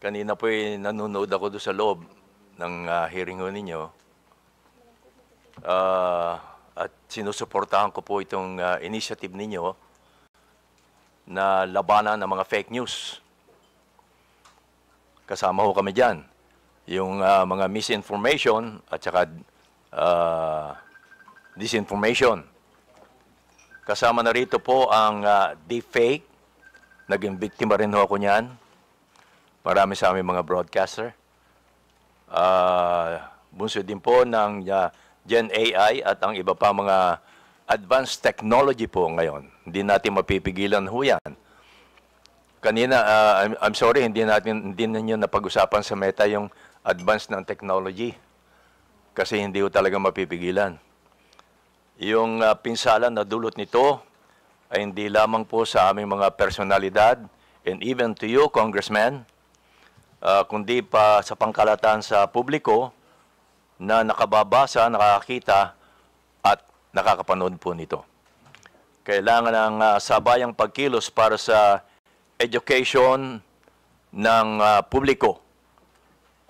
kanina po nanonood ako doon sa loob ng hearing ho ninyo. At sinusuportahan ko po itong initiative ninyo na labanan ng mga fake news. Kasama ho kami dyan. Yung mga misinformation at saka disinformation. Kasama na rito po ang deepfake. Naging biktima rin ho ako niyan. Marami sa aming mga broadcaster. Bunso din po ng Gen AI at ang iba pa mga advanced technology po ngayon. Hindi natin mapipigilan ho yan. Kanina, I'm sorry, hindi ninyo napag-usapan sa Meta yung advanced ng technology. Kasi hindi ho talaga mapipigilan. Yung pinsalan na dulot nito ay hindi lamang po sa aming mga personalidad and even to you, Congressman, kundi pa sa pangkalatan sa publiko na nakababasa, nakakita at nakakapanood po nito. Kailangan ng sabayang pagkilos para sa education ng publiko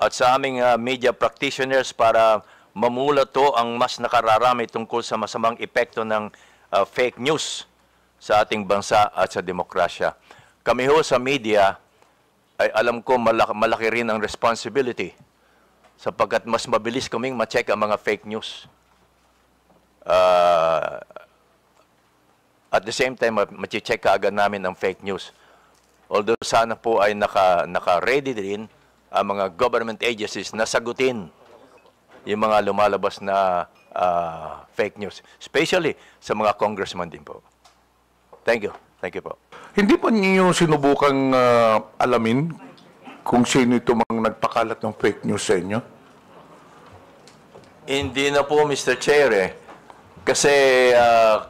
at sa aming media practitioners para mamulat to ang mas nakararami tungkol sa masamang epekto ng fake news sa ating bansa at sa demokrasya. Kami ho sa media ay alam ko malaki rin ang responsibility sapagkat mas mabilis kaming ma-check ang mga fake news. At the same time, ma-check agad namin ang fake news. Although sana po ay naka-ready din ang mga government agencies na sagutin yung mga lumalabas na fake news. Especially sa mga congressman din po. Thank you. Thank you po. Hindi pa niyo sinubukang alamin kung sino ito mang nagpakalat ng fake news sa inyo? Hindi na po, Mr. Chair eh. Kasi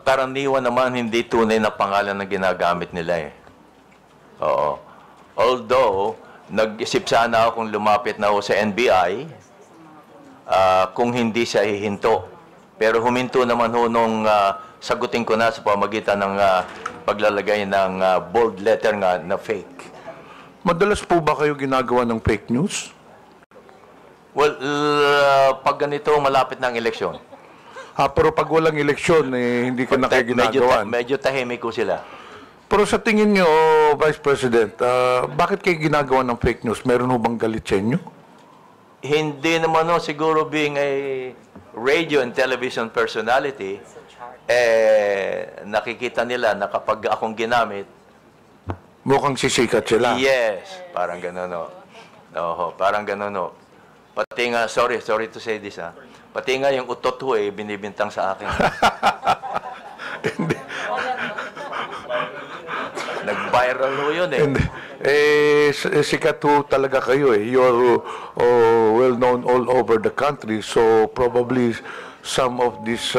karaniwan naman hindi tunay na pangalan na ginagamit nila eh. Oo. Although, nag-isip sana ako kung lumapit na ako sa NBI kung hindi siya hihinto. Pero huminto naman ho nung sagutin ko na sa pamagitan ng paglalagay ng bold letter nga na fake. Madalas po ba kayo ginagawa ng fake news? Well, pag ganito malapit ng eleksyon. Pero pag walang eleksyon, hindi ka na kayo ginagawa. Medyo tahimik ko sila. Pero sa tingin nyo, Vice President, bakit kayo ginagawa ng fake news? Meron ho bang galit sa inyo? Hindi naman no, siguro being a radio and television personality, nakikita nila na kapag akong ginamit, mukhang sisikat sila. yes, parang gano'n no. Oo, parang gano'n no. Pati nga, sorry to say this ha. Pati nga yung utot ho binibintang sa akin. Nag-viral ho yun Sikat ho talaga kayo You're well known all over the country. So probably some of these,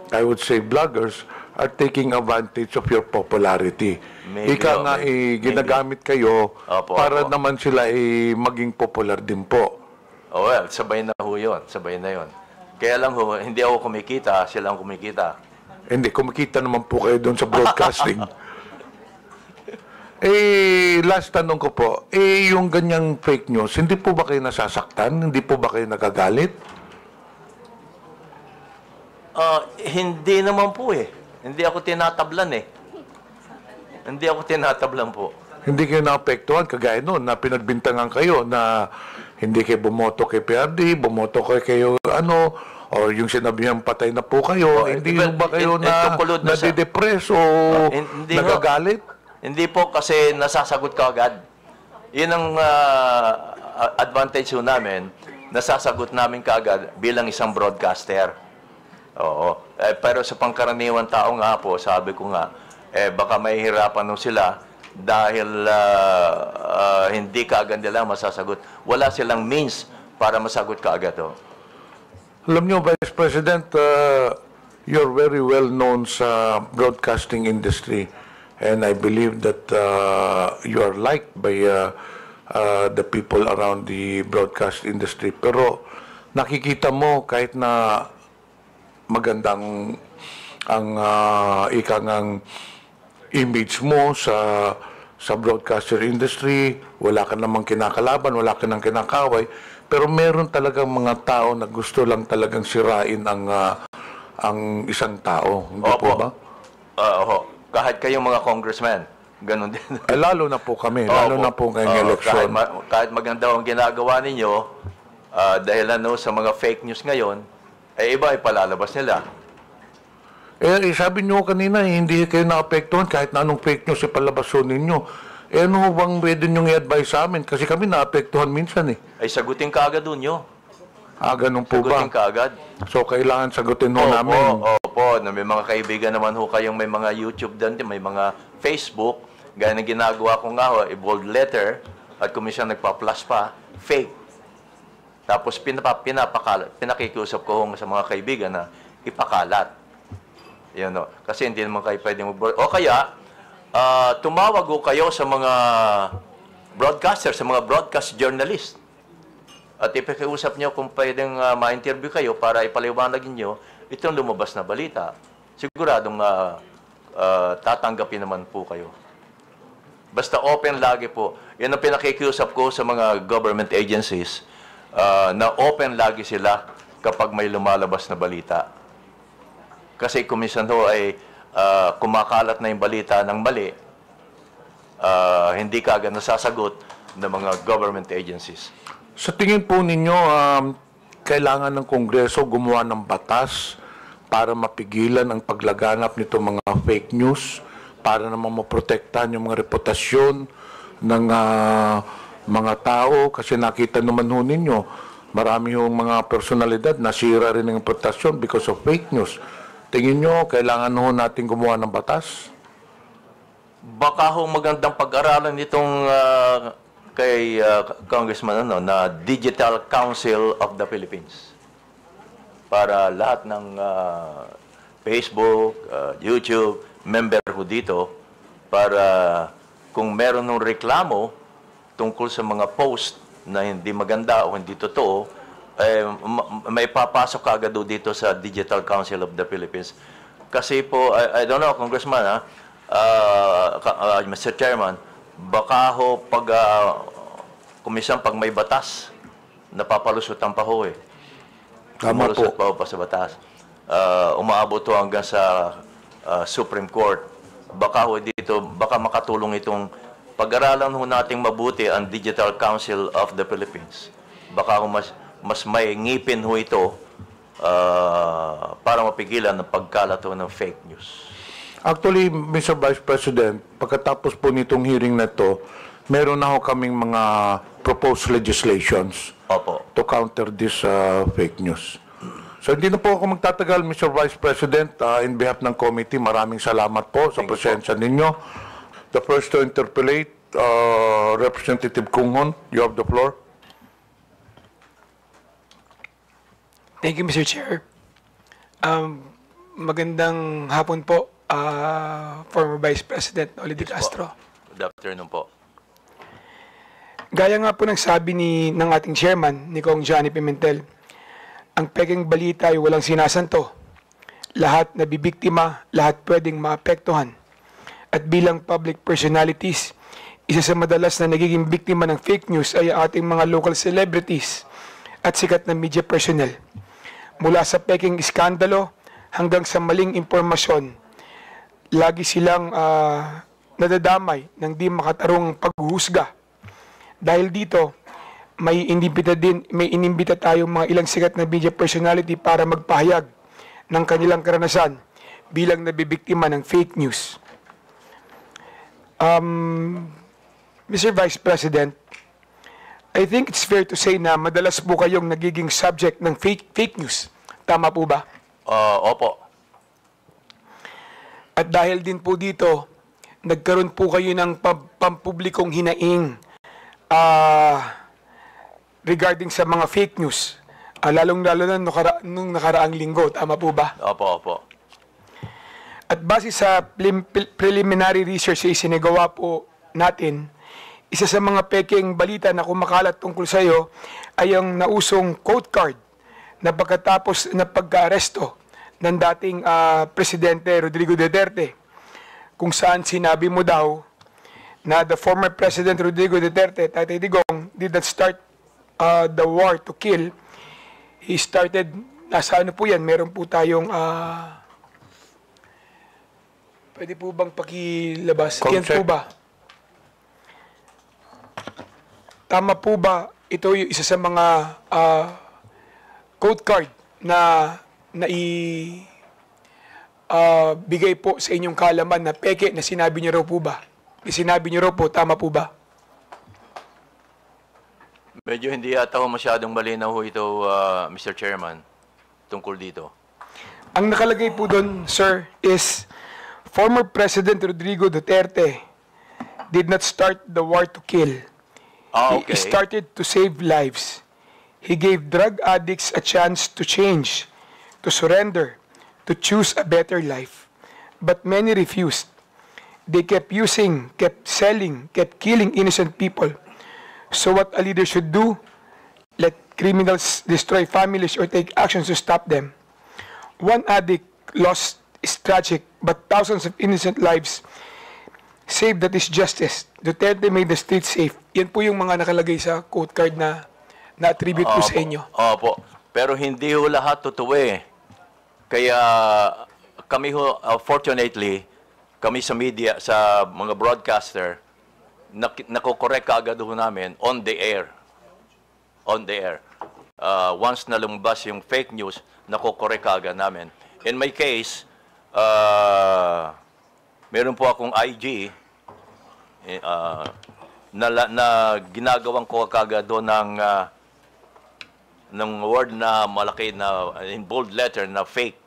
I would say, bloggers are taking advantage of your popularity. Ika nga ginagamit kayo para naman sila maging popular din po. Oh well, sabay na ho yun. Sabay na yun. Kaya lang ho, hindi ako kumikita, sila ang kumikita. Hindi, kumikita naman po kayo doon sa broadcasting. Last tanong ko po, yung ganyang fake news, hindi po ba kayo nasasaktan? Hindi po ba kayo nagagalit? Hindi naman po Hindi ako tinatablan Hindi ako tinatablan po. Hindi kayo naapektuhan, kagaya noon, na pinagbintangan kayo na hindi kayo bumoto kay PRD, bumoto kayo o yung sinabihan patay na po kayo, hindi ba kayo nadidepress o nagagalit? Hindi po kasi nasasagot ka agad. Yun ang advantage ho namin, nasasagot namin kaagad bilang isang broadcaster. Oo. Pero sa pangkaraniwan tao nga po, sabi ko nga, baka mahihirapan nung sila dahil hindi kaagad nila masasagot. Wala silang means para masagot kaagad. Alam nyo, Vice President, you're very well known sa broadcasting industry. And I believe that you are liked by the people around the broadcast industry. Pero nakikita mo kahit na magandang ang ikangang image mo sa sa broadcaster industry, wala ka namang kinakalaban, wala ka nang kinakaway, pero meron talagang mga tao na gusto lang talagang sirain ang isang tao. Hindi po ba? Kahit kayong mga congressmen, ganun din. Lalo na po kami, lalo na po ngayong eleksyon. Kahit maganda ang ginagawa ninyo, dahil sa mga fake news ngayon, iba ay palalabas nila. Sabi nyo kanina, hindi kayo naapektuhan kahit na anong fake news ipalabason ninyo. Ano bang pwede nyo i-advise sa amin? Kasi kami naapektuhan minsan eh. Ay sagutin ka agad dun nyo. Ganun po ba? Sagutin ka agad. So, kailangan sagutin ho namin. Opo, na may mga kaibigan naman ho kayong may mga YouTube din, may mga Facebook, gaya na ginagawa ko nga ho, bold letter, at kung minsan nagpa-plus pa, fake. Tapos pinakikiusap ko ho sa mga kaibigan na ipakalat. Yan, no? Kasi hindi naman kayo pwedeng o kaya, tumawag ho kayo sa mga broadcaster, sa mga broadcast journalist. At ipakiusap nyo kung pwedeng ma-interview kayo para ipaliwanag nyo itong lumabas na balita. Siguradong tatanggapin naman po kayo. Basta open lagi po. Yan ang pinakikiusap ko sa mga government agencies na open lagi sila kapag may lumalabas na balita. Kasi kung minsan ho ay kumakalat na yung balita ng mali, hindi ka agad nasasagot ng mga government agencies. Sa tingin po ninyo, kailangan ng Kongreso gumawa ng batas para mapigilan ang paglaganap nito mga fake news, para naman maprotektahan yung mga reputasyon ng mga tao. Kasi nakita naman ho ninyo, marami yung mga personalidad nasira rin ng reputasyon because of fake news. Tingin nyo, kailangan ho natin gumawa ng batas? Baka ho magandang pag-aralan nitong kay Congressman na Digital Council of the Philippines. Para lahat ng Facebook, YouTube, member ho dito, para kung meron ng reklamo tungkol sa mga post na hindi maganda o hindi totoo, may papasok ka agad dito sa Digital Council of the Philippines. Kasi po, I don't know, Congressman, Mr. Chairman, baka ho kumisan pag may batas, napapalusutan pa ho eh. Tama po. Pa ho pa sa batas. Umaabot ho hanggang sa Supreme Court. Baka ho dito, baka makatulong itong pag-aralan ho nating mabuti ang Digital Council of the Philippines. Baka ho mas may ngipin ho ito para mapigilan ang pagkalat ho ng fake news. Actually, Mr. Vice President, pagkatapos po nitong hearing na ito, meron na ho kaming mga proposed legislations to counter this fake news. So hindi na po ako magtatagal, Mr. Vice President. In behalf ng committee, maraming salamat po sa presensya ninyo. The first to interpellate, Representative Kunghon, you have the floor. Thank you, Mr. Chair. Magandang hapon po, former Vice President Noli de Castro. Good afternoon po. Gaya nga po ng sabi ng ating chairman, ni Kong Johnny Pimentel, ang peking balita ay walang sinasanto. Lahat nabibiktima, lahat pwedeng maapektuhan. At bilang public personalities, isa sa madalas na nagiging biktima ng fake news ay ating mga local celebrities at sikat na media personnel. Mula sa peking iskandalo hanggang sa maling impormasyon, lagi silang nadadamay ng di makatarong paghuhusga. Dahil dito, may inimbita tayong mga ilang sikat na media personality para magpahayag ng kanilang karanasan bilang nabibiktima ng fake news. Mr. Vice President, I think it's fair to say na madalas po kayong nagiging subject ng fake news. Tama po ba? Opo. At dahil din po dito, nagkaroon po kayo ng pampublikong hinaing regarding sa mga fake news. Lalong-lalo na nung nakaraang linggo. Tama po ba? Opo. At base sa preliminary research na isinagawa po natin, isa sa mga peking balita na kumakalat tungkol sa iyo ay ang nausong quote card na pagkatapos na pagka-aresto ng dating Presidente Rodrigo Duterte, kung saan sinabi mo daw na the former President Rodrigo Duterte, Tatay Digong, did not start the war to kill. He started, nasa ano po yan, meron po tayong, pwede po bang pakilabas? Yan po ba? Tama po ba, ito yung isa sa mga code card na bigay po sa inyong kaalaman na peke na sinabi niyo raw po ba? Sinabi niyo raw po, tama po ba? Medyo hindi yata ho masyadong malinaw ho ito, Mr. Chairman, tungkol dito. Ang nakalagay po doon, sir, is former President Rodrigo Duterte did not start the war to kill. Okay. He started to save lives. He gave drug addicts a chance to change, to surrender, to choose a better life. But many refused. They kept using, kept selling, kept killing innocent people. So what a leader should do? Let criminals destroy families or take actions to stop them. One addict lost is tragic, but thousands of innocent lives saved, that is justice. Duterte made the streets safe. Yan po yung mga nakalagay sa quote card na na-attribute po sa inyo. Opo. Pero hindi ho lahat totoo eh. Kaya kami ho, fortunately, kami sa media, sa mga broadcaster, nakokorek kaagad ho namin on the air. On the air. Once na lumabas yung fake news, nakokorek kaagad namin. In my case, meron po akong IG na ginagawan ko kagad doon ng word na malaki na in bold letter na fake.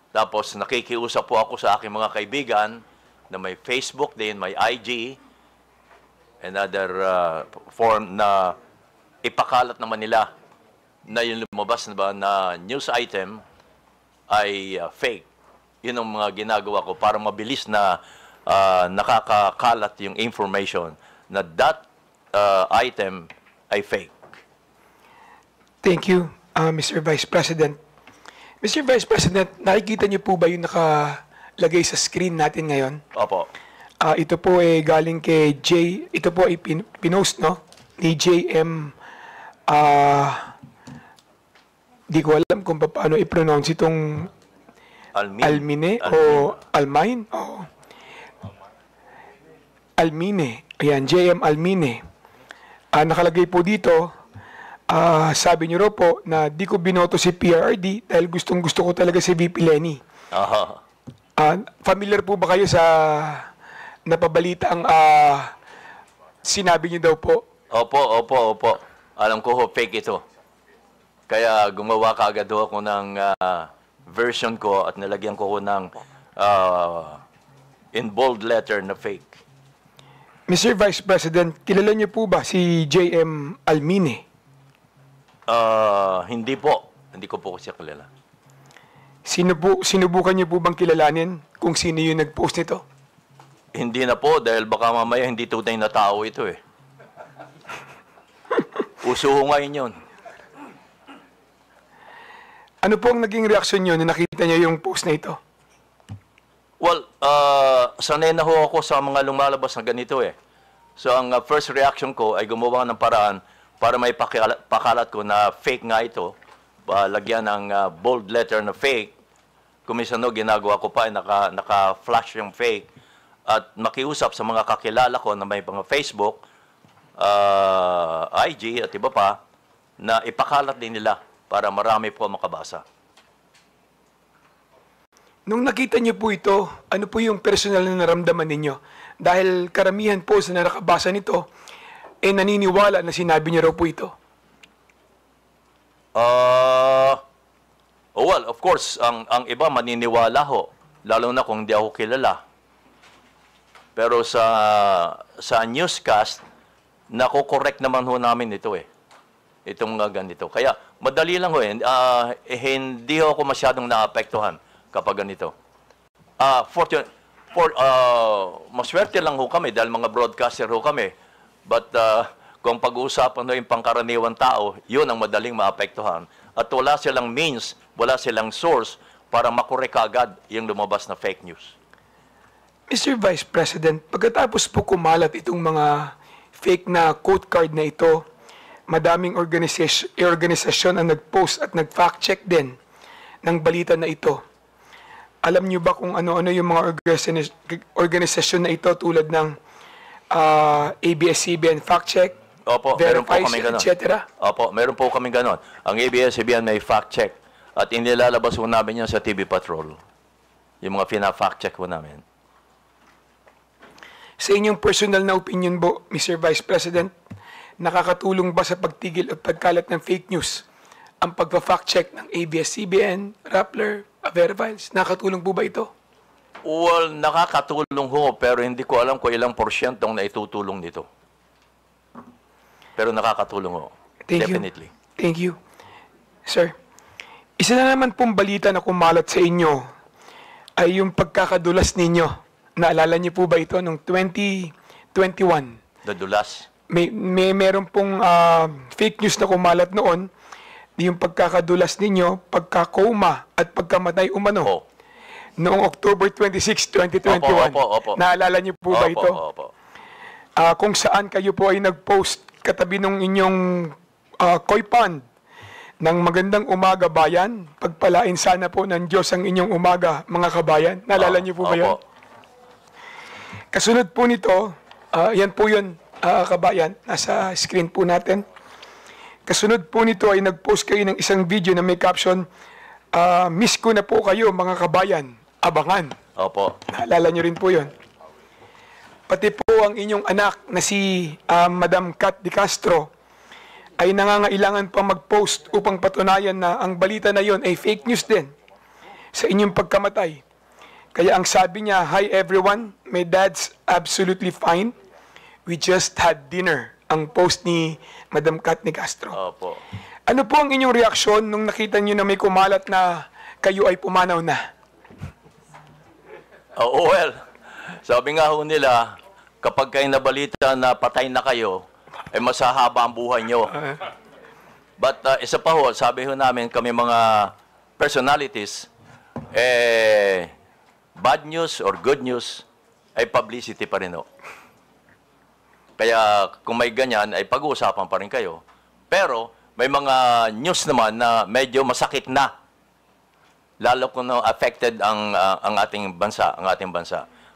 Tapos nakikiusap po ako sa aking mga kaibigan na may Facebook din, may IG, and other form na ipakalat naman nila na yung lumabas na ba na news item ay fake. Yun ang mga ginagawa ko para mabilis na nakakakalat yung information na that item ay fake. Thank you, Mr. Vice President. Mr. Vice President, nakikita niyo po ba yung nakalagay sa screen natin ngayon? Opo. Ito po ay galing kay ito po ay pinost, no? Ni JM, di ko alam kung paano i-pronounce itong Almine o Almine? Oh. Almine. Ayan, JM Almine. Nakalagay po dito, sabi niyo raw po na di ko binoto si PRRD dahil gustong-gusto ko talaga si VP Lenny. Familiar po ba kayo sa napabalita ang sinabi niyo daw po? Opo. Alam ko ho, fake ito. Kaya gumawa kaagad ako ng version ko at nalagyan ko ng in bold letter na fake. Mr. Vice President, kilala niyo po ba si JM Almine? Hindi po. Hindi ko po siya kilala. Sinubukan niyo po bang kilalanin kung sino yung nag-post nito? Hindi na po dahil baka mamaya hindi tunay na tao ito eh. Uso ho ngayon yun. Ano po ang naging reaksyon niyo na nakita niyo yung post na ito? Well, sanay na ho ako sa mga lumalabas na ganito eh. So ang first reaction ko ay gumawa ng paraan para may pakalat ko na fake nga ito. Lagyan ng bold letter na fake. Kumisano, ginagawa ko pa ay naka-flash yung fake. At makiusap sa mga kakilala ko na may mga Facebook, IG at iba pa, na ipakalat din nila para marami po makabasa. Nung nakita niyo po ito, ano po yung personal na naramdaman ninyo? Dahil karamihan po sa nakabasa nito, naniniwala na sinabi niyo raw po ito. Well, of course, ang iba maniniwala ho, lalo na kung hindi ako kilala. Pero sa newscast, nako-correct naman ho namin ito eh. Itong ganito. Kaya madali lang ho eh. Hindi ho ako masyadong naapektuhan kapag ganito. Maswerte lang ho kami dahil mga broadcaster ho kami. But kung pag-uusapan ho yung pangkaraniwan tao, yun ang madaling maapektuhan. At wala silang means, wala silang source para makorek agad yung lumabas na fake news. Mr. Vice President, pagkatapos po kumalat itong mga fake na quote card na ito, madaming organisasyon ang nag-post at nag-fact check din ng balita na ito. Alam niyo ba kung ano-ano yung mga organisasyon na ito tulad ng ABS-CBN Fact Check, Opo, meron po Verifies, kami ganon. etc.? Opo, meron po kami ganon. Ang ABS-CBN may fact check at inilalabas po namin yan sa TV Patrol. Yung mga fina-fact check po namin. Sa inyong personal na opinion po, Mr. Vice President, nakakatulong ba sa pagtigil at pagkalat ng fake news ang pagpa-fact check ng ABS-CBN, Rappler, Verifies? Nakakatulong po ba ito? Well, nakakatulong ho, pero hindi ko alam kung ilang porsyentong naitutulong nito. Pero nakakatulong ho. Definitely. Thank you. Sir, isa na naman pong balita na kumalat sa inyo ay yung pagkakadulas ninyo. Naalala niyo po ba ito noong 2021? Dadulas. Meron pong fake news na kumalat noon, yung pagkakadulas ninyo, pagkakoma at pagkamatay umano. Oh. Noong October 26, 2021. Opo. Naalala niyo po ba ito? Opo. Kung saan kayo po ay nag-post katabi ng inyong koi pond ng magandang umaga bayan, pagpalain sana po ng Diyos ang inyong umaga, mga kabayan. Naalala niyo po ba yun? Kasunod po nito, yan po yun, kabayan, nasa screen po natin. Kasunod po nito ay nag-post kayo ng isang video na may caption, miss ko na po kayo mga kabayan, abangan. Opo. Naalala nyo rin po yun. Pati po ang inyong anak na si Madam Kat Di Castro ay nangangailangan pa mag-post upang patunayan na ang balita na yon ay fake news din sa inyong pagkamatay. Kaya ang sabi niya, "Hi everyone, my dad's absolutely fine. We just had dinner." Ang post ni Madam Kat Di Castro. Opo. Ano po ang inyong reaksyon nung nakita niyo na may kumalat na kayo ay pumanaw na? Well, sabi nga ho nila, kapag kayo nabalita na patay na kayo, ay masahaba ang buhay nyo. But isa pa ho, sabi ho namin kami mga personalities, bad news or good news ay publicity pa rin ho. Kaya kung may ganyan, ay pag-uusapan pa rin kayo. Pero may mga news naman na medyo masakit na. Lalo kung affected ang ating bansa,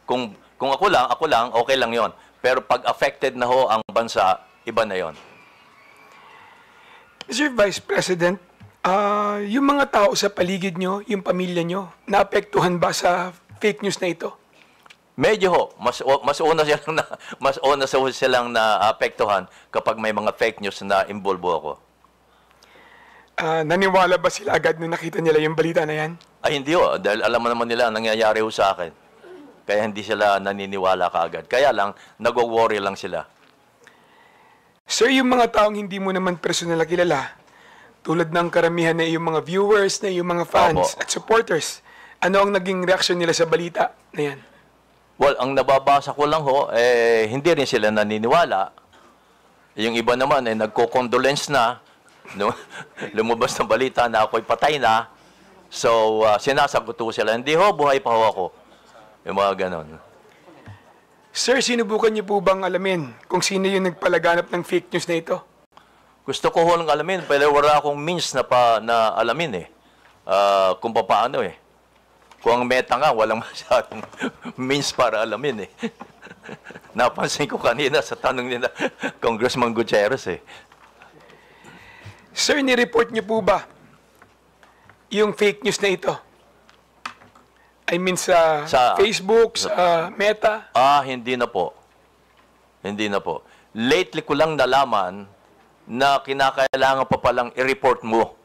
Kung ako lang, okay lang 'yon. Pero pag affected na ho ang bansa, iba na 'yon. Mr. Vice President, yung mga tao sa paligid nyo, yung pamilya nyo, naapektuhan ba sa fake news na ito? Medyo ho, mas una silang naapektuhan kapag may mga fake news na involve ako. Naniwala ba sila agad nung nakita nila yung balita na yan? Ay hindi ho, dahil alam mo naman nila ang nangyayari ho sa akin. Kaya hindi sila naniniwala kaagad. Kaya lang, nag-worry lang sila. Sir, yung mga taong hindi mo naman personal na kilala, tulad ng karamihan na yung mga viewers, na yung mga fans Opo. at supporters, ano ang naging reaksyon nila sa balita na yan? Well, ang nababasa ko lang ho, hindi rin sila naniniwala. Yung iba naman ay nagko-condolence na. No? Lumabas ng balita na ako'y patay na. So, sinasagot ko sila, hindi ho, buhay pa ho ako. Yung mga ganon. Sir, sinubukan niyo po bang alamin kung sino yung nagpalaganap ng fake news na ito? Gusto ko ho lang alamin, pero wala akong means na alamin kung paano Kung ang meta nga, walang masyadong means para alamin Napansin ko kanina sa tanong nila, Congressman Gutierrez Sir, ni-report niyo po ba yung fake news na ito? I mean sa Facebook, sa Meta? Hindi na po. Hindi na po. Lately ko lang nalaman na kinakailangan pa palang i-report mo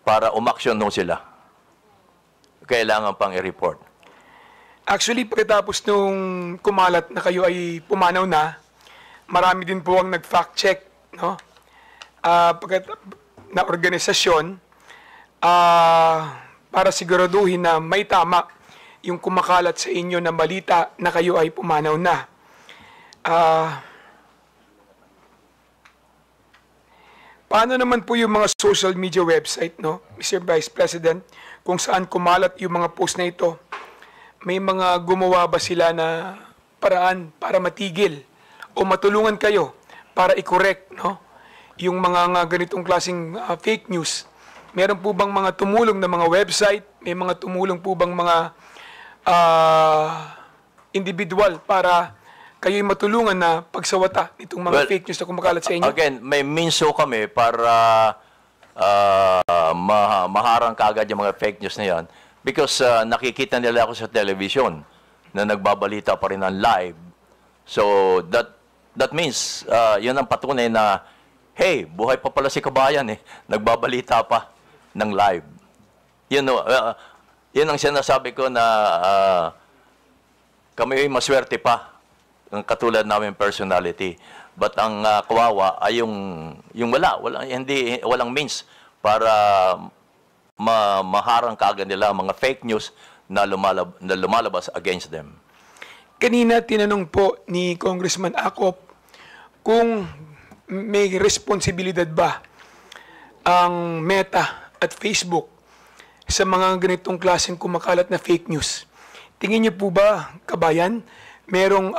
para umaksyon mo sila. Kailangan pang i-report. Actually, pagkatapos nung kumalat na kayo ay pumanaw na, marami din po ang nag-fact check, no? Na organisasyon para siguraduhin na may tama yung kumakalat sa inyo na balita na kayo ay pumanaw na. Paano naman po yung mga social media website, no, Mr. Vice President, kung saan kumalat yung mga post na ito? may mga gumawa ba sila na paraan para matigil o matulungan kayo para i-correct, no? Yung mga ganitong klaseng fake news. Meron po bang mga tumulong na mga website? May mga tumulong po bang mga individual para kayo'y matulungan na pagsawata nitong mga fake news na kumakalat sa inyo? Again, may minso kami para maharang kaagad yung mga fake news na yan because nakikita nila ako sa television na nagbabalita pa rin ng live. So, that means, yun ang patunay na, hey, buhay pa pala si kabayan eh. Nagbabalita pa ng live. Yun ang sinasabi ko na kami ay maswerte pa ang katulad namin personality. But ang kawawa ay yung walang means para maharang kaagad nila mga fake news na lumalabas against them. Kanina tinanong po ni Congressman Acop kung may responsibilidad ba ang Meta at Facebook sa mga ganitong klaseng kumakalat na fake news. Tingin niyo po ba, kabayan, merong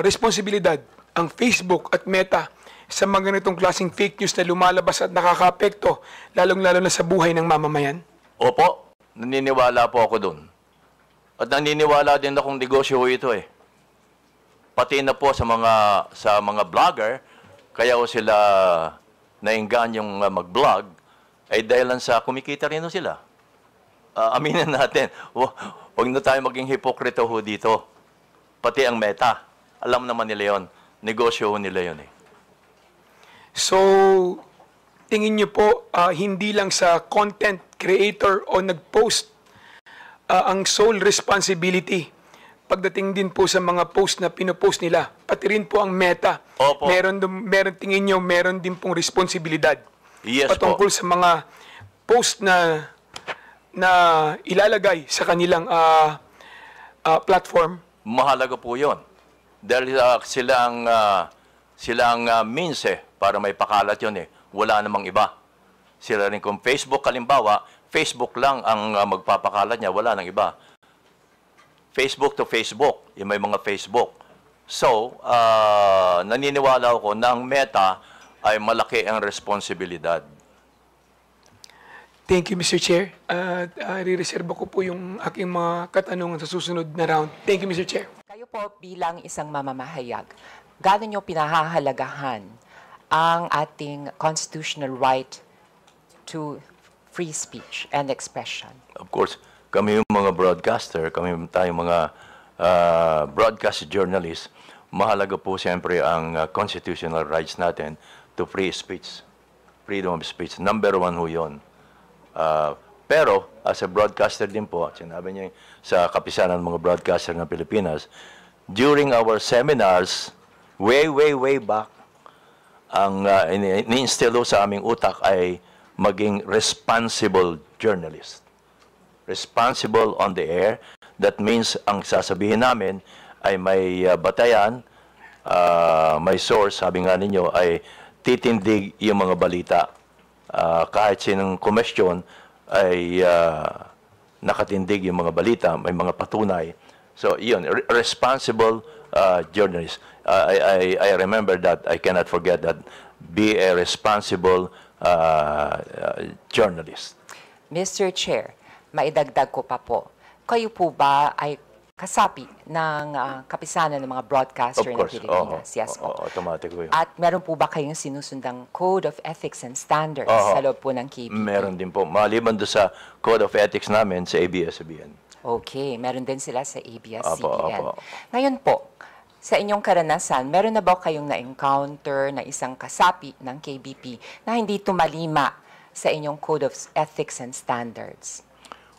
responsibilidad ang Facebook at Meta sa mga ganitong klaseng fake news na lumalabas at nakakaapekto, lalong-lalo na sa buhay ng mamamayan? Opo, naniniwala po ako dun. At naniniwala din akong negosyo ito eh. Pati na po sa mga vlogger, kaya o sila naingganyong mag-vlog, ay dahil sa kumikita rin sila. Aminin natin, huwag na tayo maging hipokrito ho dito. Pati ang Meta, alam naman nila yon, negosyo nila yon eh. So, tingin niyo po, hindi lang sa content creator o nag-post ang sole responsibility pagdating din po sa mga post na pinopost nila, pati rin po ang Meta. Opo. Meron tingin niyo, meron din pong responsibilidad Yes patungkol po. sa mga post na ilalagay sa kanilang platform. Mahalaga po yun. Dahil sila ang means eh, para may pakalat yun eh. Wala namang iba. Sila rin kung Facebook, kalimbawa, Facebook lang ang magpapakalat niya, wala nang iba. Facebook to Facebook, yung may mga Facebook. So, naniniwala ako na ang Meta ay malaki ang responsibilidad. Thank you, Mr. Chair. Re-reserve ko po yung aking mga katanungan sa susunod na round. Thank you, Mr. Chair. Kayo po bilang isang mamamahayag, gaano nyo pinahahalagahan ang ating constitutional right to free speech and expression? Of course, kami yung mga broadcaster, kami tayong mga broadcast journalists, mahalaga po siyempre ang constitutional rights natin to free speech, freedom of speech. Number one ho yun. Pero, as a broadcaster din po, sinabi niya sa kapisanan ng mga broadcaster ng Pilipinas, during our seminars, way back, ang ini-instill sa aming utak ay maging responsible journalist. Responsible on the air. That means, ang sasabihin namin ay may batayan, may source, sabi nga ninyo, ay titindig yung mga balita. Kahit sinong komisyon ay nakatindig yung mga balita, may mga patunay. So, yun, responsible journalist. I remember that, I cannot forget that, be a responsible journalist. Mr. Chair, maidagdag ko pa po, kayo po ba ay kasapi ng kapisanan ng mga broadcaster ng Pilipinas? Yes po. Automatic po yun. At meron po ba kayong sinusundang Code of Ethics and Standards sa loob po ng KBP? Meron din po. Maliban doon sa Code of Ethics namin sa ABS-CBN. Okay, meron din sila sa ABS-CBN. Opo. Ngayon po, sa inyong karanasan, meron na ba kayong na-encounter na isang kasapi ng KBP na hindi tumalima sa inyong Code of Ethics and Standards?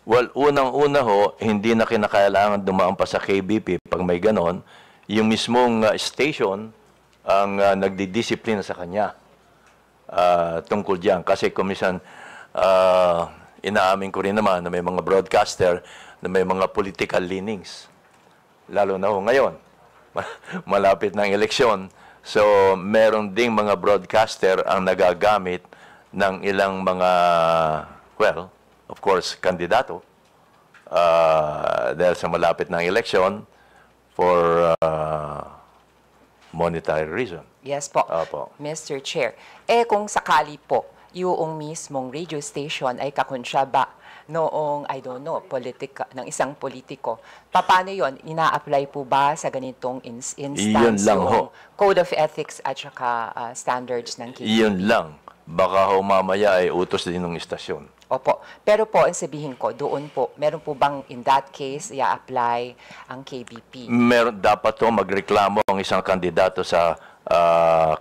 Well, unang-una ho, hindi na kinakailangan dumaan pa sa KBP pag may ganon. Yung mismong station ang nagdidisiplina sa kanya tungkol diyan. Kasi kumisan, inaamin ko rin naman na may mga broadcaster na may mga political leanings. Lalo na ho ngayon, malapit ng eleksyon. So, meron ding mga broadcaster ang nagagamit ng ilang mga, well, of course, kandidato dahil sa malapit ng election for monetary reason. Yes po, Opo. Mr. Chair. Kung sakali po, yung mismong radio station ay kakonsyaba noong, I don't know, ng isang politiko, paano yon? Ina-apply po ba sa ganitong instance Iyon lang yung ho. Code of Ethics at saka standards ng KBP? Iyon lang. Baka ho mamaya ay utos din ng istasyon. Opo. Pero po, ang sabihin ko, doon po, meron po bang in that case, i-apply ang KBP? Meron dapat to magreklamo ang isang kandidato sa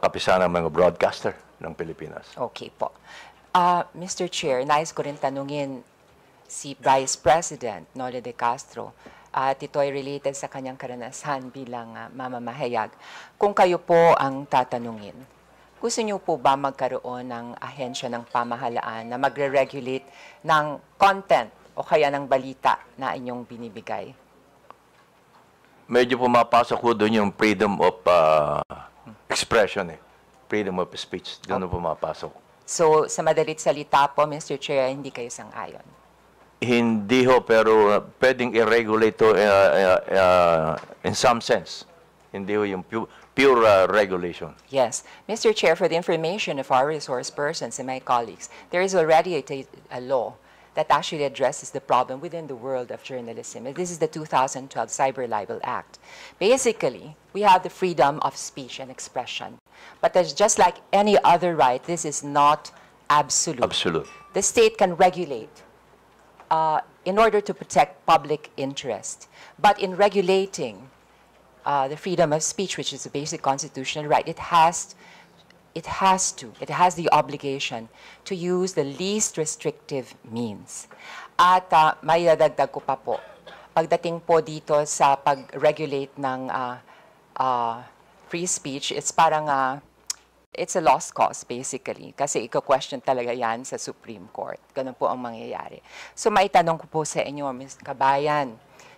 kapisanan ng mga broadcaster ng Pilipinas. Okay po. Mr. Chair, nais ko rin tanungin si Vice President Noli de Castro at ito ay related sa kanyang karanasan bilang mamamahayag. Kung kayo po ang tatanungin, gusto niyo po ba magkaroon ng ahensya ng pamahalaan na magre-regulate ng content o kaya ng balita na inyong binibigay? Medyo pumapasok ko doon yung freedom of expression freedom of speech. Doon pumapasok. So, sa madalit salita po, Mr. Chair, hindi kayo sang-ayon? Hindi ho, pero pwedeng i-regulate to in some sense. Hindi ho yung pure regulation. Yes. Mr. Chair, for the information of our resource persons and my colleagues, there is already a law that actually addresses the problem within the world of journalism. This is the 2012 Cyber Libel Act. Basically, we have the freedom of speech and expression. But there's just like any other right, this is not absolute. Absolute. The state can regulate in order to protect public interest. But in regulating the freedom of speech, which is a basic constitutional right, it has the obligation to use the least restrictive means. At may dadagdag ko pa po, pagdating po dito sa pag-regulate ng free speech, it's parang, it's a lost cause basically. Kasi iko-question talaga yan sa Supreme Court. Ganun po ang mangyayari. So maitanong ko po sa inyo, Ms. Kabayan,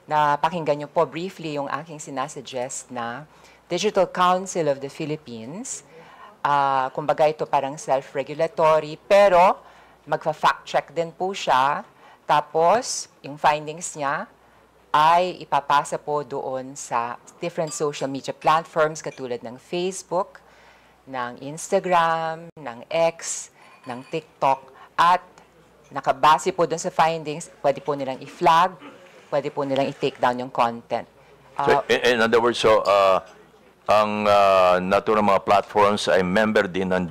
na pakinggan niyo po briefly yung aking sinasuggest na Digital Council of the Philippines. Kumbaga ito parang self-regulatory, pero magfa-fact check din po siya. Tapos, yung findings niya ay ipapasa po doon sa different social media platforms katulad ng Facebook, ng Instagram, ng X, ng TikTok. At nakabase po doon sa findings, pwede po nilang i-flag, pwede po nilang i-take down yung content. So, in other words, ang naturang mga platforms ay member din ng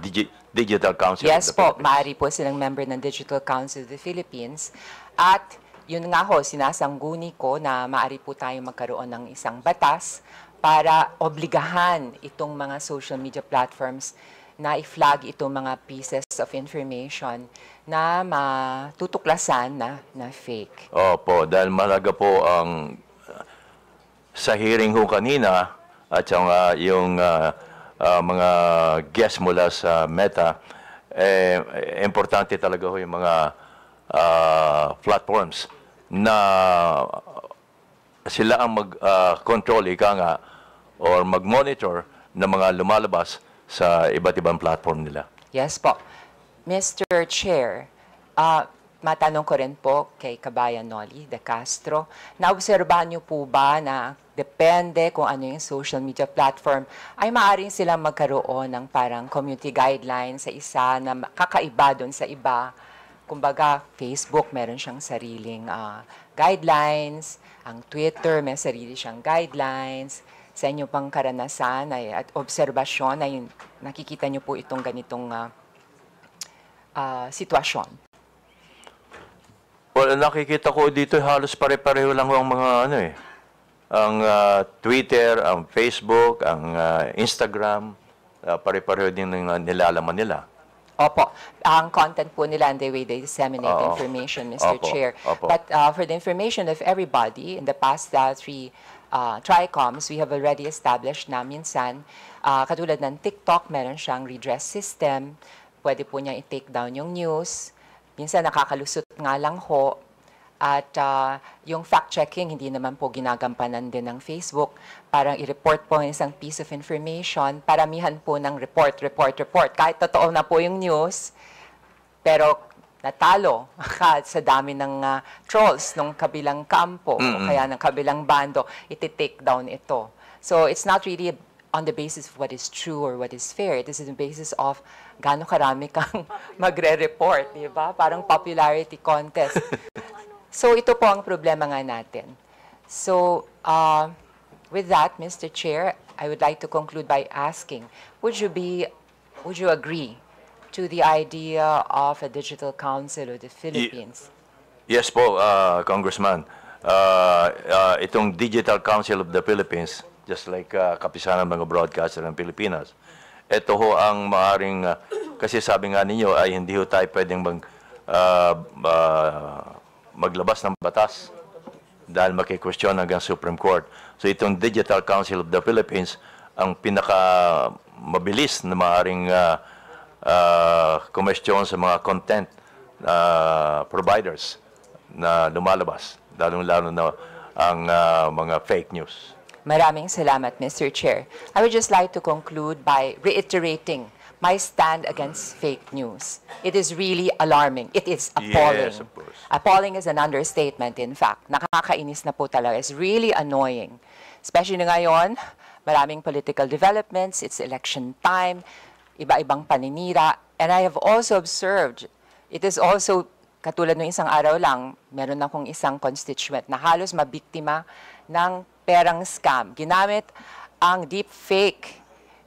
Digital Council Yes of the po, Philippines. maaari po silang member ng Digital Council of the Philippines. At yun nga ho, sinasangguni ko na maaari po tayong magkaroon ng isang batas para obligahan itong mga social media platforms na i-flag itong mga pieces of information na matutuklasan na fake. Opo, dahil malaga po ang sa hearing ho kanina at yung mga guests mula sa Meta, importante talaga ho yung mga platforms na sila ang mag-control, or mag-monitor ng mga lumalabas sa iba't ibang platform nila. Yes po. Mr. Chair, matanong ko rin po kay Kabayan Noli de Castro, naobserbahan niyo po ba na depende kung ano yung social media platform, ay maaaring silang magkaroon ng parang community guidelines sa isa na kakaiba doon sa iba. Kumbaga, Facebook meron siyang sariling guidelines, ang Twitter may sarili siyang guidelines. Sa inyo pang karanasan at obserbasyon ay nakikita niyo po itong ganitong sitwasyon. Well, nakikita ko dito halos pare-pareho lang ang mga ang Twitter, ang Facebook, ang Instagram, pare-pareho din ng nilalaman nila. Opo. Ang content po nila and the way they disseminate information, Mr. Opo. Chair. Opo. But for the information of everybody, in the past 3 TRICOMs, we have already established na minsan, katulad ng TikTok, meron siyang redress system. Pwede po niya i-take down yung news. Minsan nakakalusot nga lang ho. At yung fact-checking, hindi naman po ginagampanan din ng Facebook. Parang i-report po ang isang piece of information. Paramihan po ng report. Kahit totoo na po yung news, pero natalo ka sa dami ng trolls ng kabilang kampo o kaya ng kabilang bando, iti-take down ito. So it's not really on the basis of what is true or what is fair. It is on the basis of gaano karami kang magre-report, di ba? Parang popularity contest. So ito po ang problema nga natin. So with that, Mr. Chair, I would like to conclude by asking, would you agree to the idea of a digital council of the Philippines? Yes po, Congressman. Itong Digital Council of the Philippines, just like kapisanan ng mga broadcaster ng Pilipinas, ito ho ang maaring, kasi sabi nga ninyo ay hindi ho tayo pwedeng maglabas ng batas dahil makikwestiyon hanggang Supreme Court. So itong Digital Council of the Philippines, ang pinaka mabilis na maaring kumestyon sa mga content providers na lumalabas, lalong-lalo na ang mga fake news. Maraming salamat, Mr. Chair. I would just like to conclude by reiterating my stand against fake news. It is really alarming. It is appalling. Yes, of course. Appalling is an understatement, in fact. Nakakainis na po talaga. It's really annoying. Especially na ngayon, maraming political developments, it's election time, iba-ibang paninira. And I have also observed, it is also, katulad ng isang araw lang, meron akong isang constituent na halos mabiktima ng perang scam. Ginamit ang deep fake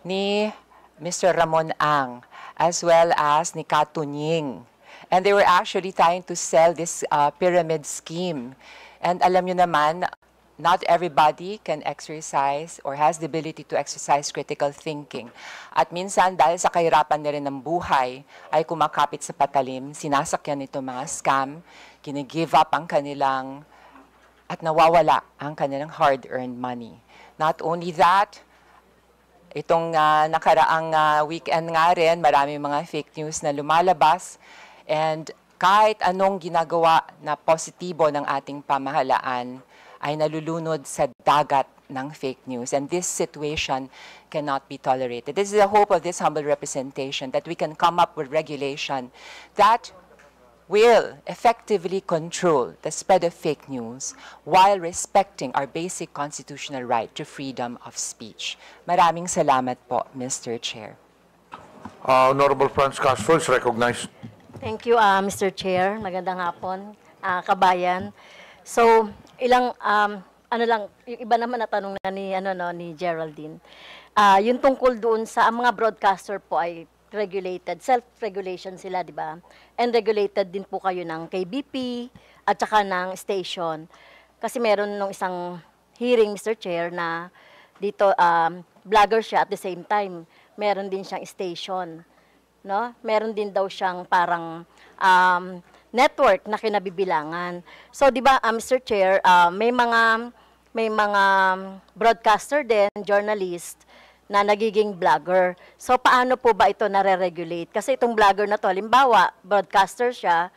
ni Mr. Ramon Ang, as well as ni Katunying. And they were actually trying to sell this pyramid scheme. And alam nyo naman, not everybody can exercise or has the ability to exercise critical thinking. At minsan, dahil sa kahirapan na rin ng buhay, ay kumakapit sa patalim, sinasakyan ito mga scam, gini-give up ang kanilang, at nawawala ang kanilang hard-earned money. Not only that, itong nakaraang weekend nga rin, marami mga fake news na lumalabas, and kahit anong ginagawa na positibo ng ating pamahalaan, ay nalulunod sa dagat ng fake news. And this situation cannot be tolerated. This is the hope of this humble representation, that we can come up with regulation that will effectively control the spread of fake news while respecting our basic constitutional right to freedom of speech. Maraming salamat po, Mr. Chair. Honorable Franz Castro is recognized. Thank you, Mr. Chair. Magandang hapon, kabayan. So, ano lang, yung iba naman na tanong na ni Geraldine. Yung tungkol doon sa ang mga broadcaster po ay regulated, self-regulation sila, di ba? And regulated din po kayo ng KBP at saka ng station. Kasi meron nung isang hearing, Mr. Chair, na dito, vlogger siya at the same time, meron din siyang station. No? Meron din daw siyang parang network na kinabibilangan. So, di ba, Mr. Chair, may mga broadcaster din, journalist, na nagiging vlogger. So, paano po ba ito nare-regulate? Kasi itong vlogger na to, halimbawa, broadcaster siya,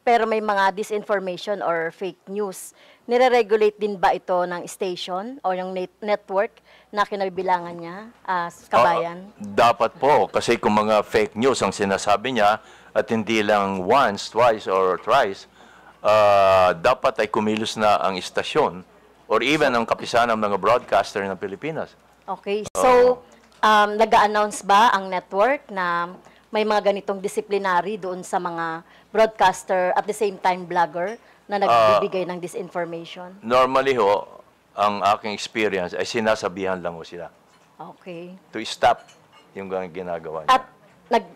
pero may mga disinformation or fake news. Nire-regulate din ba ito ng station o yung network na kinabibilangan niya, kabayan? Dapat po, kasi kung mga fake news ang sinasabi niya, at hindi lang once, twice, or thrice, dapat ay kumilos na ang istasyon or even ang kapisanan ng mga broadcaster ng Pilipinas. Okay. So, nag-a-announce ba ang network na may mga ganitong disciplinary doon sa mga broadcaster at the same time vlogger na nagbibigay ng disinformation? Normally ho, ang aking experience ay sinasabihan lang ho sila Okay. to stop yung ginagawa niya. At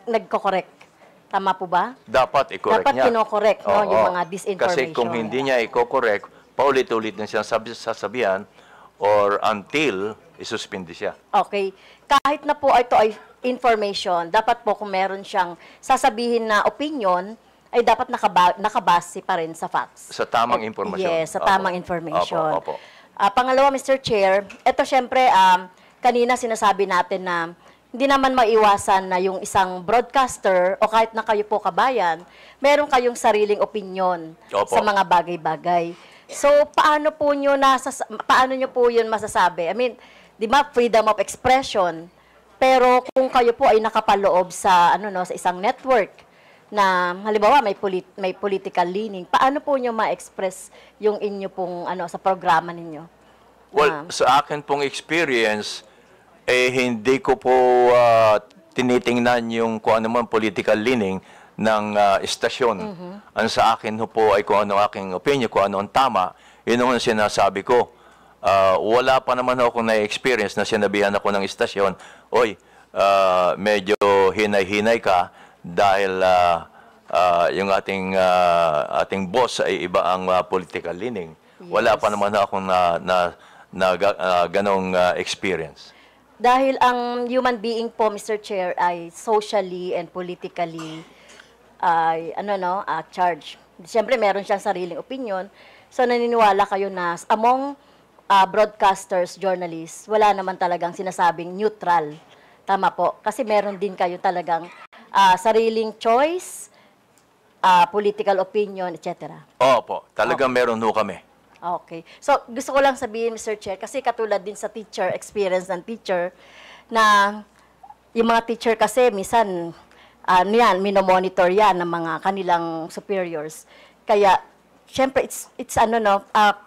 nagko-correct. Tama po ba? Dapat i-correct Dapat niya. kino-correct, no, Oo. yung mga disinformation. Kasi kung hindi niya i-correct, paulit-ulit na siya sasabihan or until isuspindi siya. Okay. Kahit na po ito ay information, dapat po kung meron siyang sasabihin na opinion, ay dapat nakabase pa rin sa facts. Sa tamang impormasyon. Yes, sa tamang information. Opo. Pangalawa, Mr. Chair, ito syempre, kanina sinasabi natin na hindi naman maiwasan na yung isang broadcaster o kahit na kayo po kabayan, meron kayong sariling opinion Opo. sa mga bagay-bagay. So, paano nyo po yun masasabi? I mean, di ba, freedom of expression. Pero kung kayo po ay nakapaloob sa sa isang network na halimbawa may political leaning, paano po nyo ma-express yung inyo pong sa programa ninyo? Well, sa akin pong experience, hindi ko po tinitingnan yung kung ano man political leaning ng istasyon. Ang sa akin po ay kung ano aking opinion, kung ano ang tama, yun ang sinasabi ko. Wala pa naman ako na-experience na sinabihan ako ng istasyon, oy, medyo hinay-hinay ka dahil yung ating boss ay iba ang political leaning. Wala pa naman akong ganong experience. Dahil ang human being po, Mr. Chair, ay socially and politically charged. Siyempre, meron siyang sariling opinion. So, naniniwala kayo na among broadcasters, journalists, wala naman talagang sinasabing neutral. Tama po. Kasi meron din kayo talagang sariling choice, political opinion, etc. Opo, talagang meron ho kami. Okay. So, gusto ko lang sabihin, Mr. Chair, kasi katulad din sa teacher, experience ng teacher, na yung mga teacher kasi, minsan, minomonitor yan ng mga kanilang superiors. Kaya, syempre,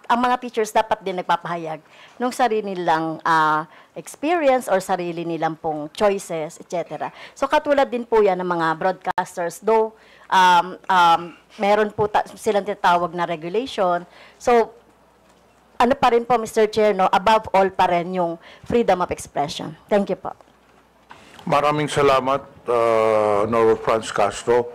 ang mga teachers dapat din nagpapahayag ng sarili nilang experience or sarili nilang pong choices, etc. So, katulad din po yan ng mga broadcasters, though, meron po silang tinatawag na regulation. So, ano pa rin po, Mr. Chair, above all pa rin yung freedom of expression. Thank you po. Maraming salamat, Noro Franz Castro.